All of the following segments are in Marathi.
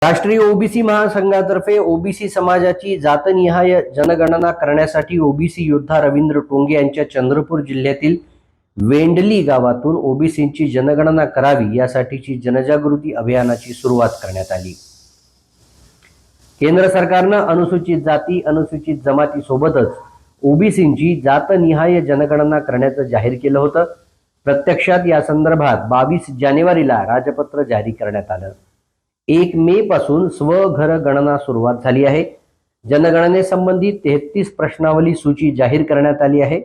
राष्ट्रीय ओबीसी महासंघातर्फे ओबीसी समाजाची जातनिहाय जनगणना करण्यासाठी ओबीसी योद्धा रवींद्र टोंगे यांच्या चंद्रपूर जिल्ह्यातील वेंडली गावातून ओबीसींची जनगणना करावी यासाठीची जनजागृती अभियानाची सुरुवात करण्यात आली। केंद्र सरकारनं अनुसूचित जाती अनुसूचित जमाती सोबतच ओबीसींची जातनिहाय जनगणना करण्याचं जाहीर केलं होतं। प्रत्यक्षात या संदर्भात 22 जानेवारीला राजपत्र जारी करण्यात आलं। 1 मे पासून स्वघर गणना सुरुवात झाली आहे। जनगणनेसंबंधी 33 प्रश्नावली सूची जाहीर करण्यात आली आहे।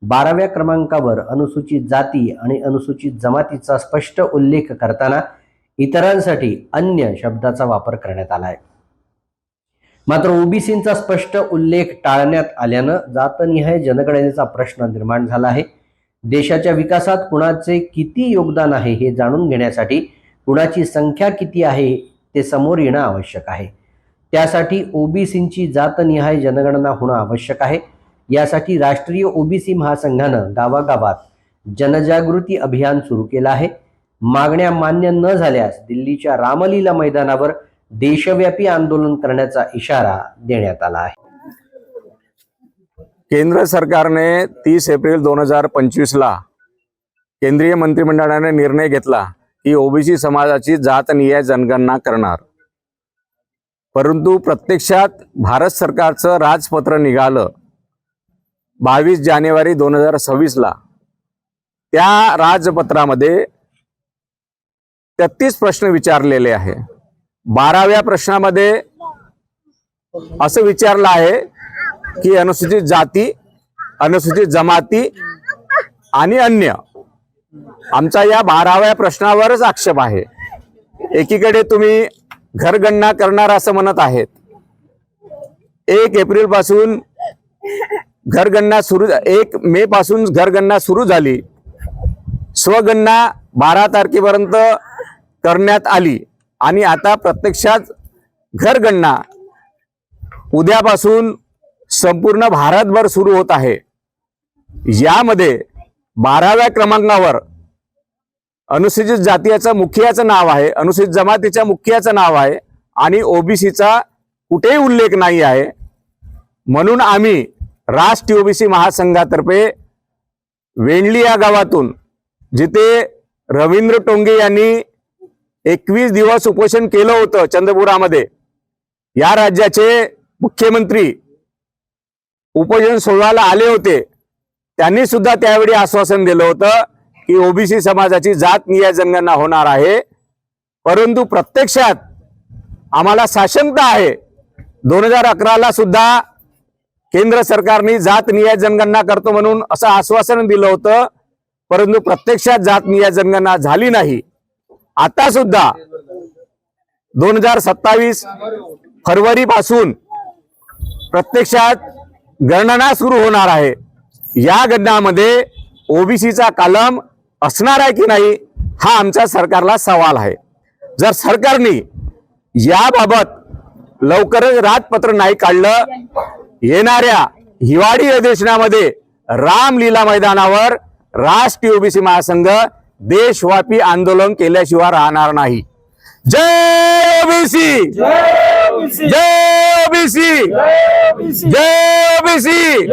12व्या क्रमांकावर अनुसूचित जाती आणि अनुसूचित जमातीचा स्पष्ट उल्लेख करताना इतरांसाठी अन्य शब्दाचा वापर करण्यात आला आहे। मात्र ओबीसींचा स्पष्ट उल्लेख टाळण्यात आल्यानं जातनिहाय जनगणनेचा प्रश्न निर्माण झाला आहे। देशाच्या विकासात कुणाचे किती योगदान आहे हे जाणून घेण्यासाठी कुणाची संख्या किती आहे ते समोर येणं आवश्यक आहे। त्यासाठी ओबीसींची जातनिहाय जनगणना होणं आवश्यक आहे। यासाठी राष्ट्रीय ओबीसी महासंघानं गावागावात जनजागृती अभियान सुरू केलं आहे। मागण्या मान्य न झाल्यास दिल्लीच्या रामलीला मैदानावर देशव्यापी आंदोलन करण्याचा इशारा देण्यात आला आहे। केंद्र सरकारने 30 एप्रिल 2025 ला केंद्रीय मंत्रिमंडळाने निर्णय घेतला की ओबीसी समाजाची जातनिहाय जनगणना करणार। परंतु प्रत्यक्षात भारत सरकारचं राजपत्र निघालं 22 जानेवारी 2026 ला। त्या राजपत्रामध्ये 33 प्रश्न विचारलेले आहे। 12व्या प्रश्नामध्ये असं विचारलं आहे की अनुसूचित जाती अनुसूचित जमाती आणि अन्य। आमचा या 12व्या प्रश्नावरच आक्षेप आहे। एकीकडे तुम्ही घरगणना करणार असं म्हणत आहेत। 1 एप्रिल पासून घरगणना सुरू 1 मे पासून घरगणना सुरू झाली। स्वगणना 12 तारखेपर्यंत करण्यात आली आणि आता प्रत्यक्षात घरगणना उद्यापासून संपूर्ण भारतभर सुरू होत आहे। यामध्ये 12व्या क्रमांकावर अनुसूचित जातीचं मुखियाचं नाव आहे, अनुसूचित जमातीच्या मुखियाचं नाव आहे आणि ओबीसीचा कुठेही उल्लेख नाही आहे। म्हणून आम्ही राष्ट्रीय ओबीसी महासंघातर्फे वेंडली या गावातून, जिथे रवींद्र टोंगे यांनी 21 दिवस उपोषण केलं होतं चंद्रपुरामध्ये, या राज्याचे मुख्यमंत्री उपोषण सोडवायला आले होते। त्यांनी सुद्धा त्यावेळी आश्वासन दिलं होतं की ओबीसी समाजाची जातनिहाय जनगणना होणार आहे। परंतु प्रत्यक्षात आम्हाला साशंकता आहे। 2011 ला सुद्धा केंद्र सरकारने जातनिहाय जनगणना करतो म्हणून असं आश्वासन दिलं होतं, परंतु प्रत्यक्षात जातनिहाय जनगणना झाली नाही। आता सुद्धा 2027 फरवरी पासून प्रत्यक्षात गणना सुरू होणार आहे। या गणनामध्ये ओबीसीचा कलम असणार आहे की नाही हा आमच्या सरकारला सवाल आहे। जर सरकारने याबाबत लवकरच राजपत्र नाही काढलं, येणाऱ्या हिवाळी अधिवेशनामध्ये रामलीला मैदानावर राष्ट्रीय ओबीसी महासंघ देशव्यापी आंदोलन केल्याशिवाय राहणार नाही। जय ओबीसी, जय ओबीसी, जय ओबीसी,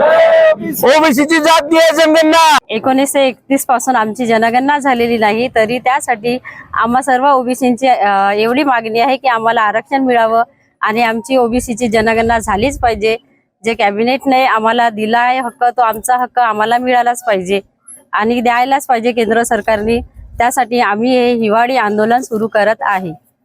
ओबीसीची जातनिहाय जनगणना। 1931 पासून आमची जनगणना झालेली नाही, तरी त्यासाठी आम्हा सर्व ओबीसींची एवढी मागणी आहे की आम्हाला आरक्षण मिळावं आणि आमची ओबीसीची जनगणना झालीच पाहिजे। जे कॅबिनेटने आम्हाला दिला आहे हक्क, तो आमचा हक्क आम्हाला मिळालाच पाहिजे आणि द्यायलाच पाहिजे केंद्र सरकारने। त्यासाठी आम्ही हे हिवाळी आंदोलन सुरू करत आहे।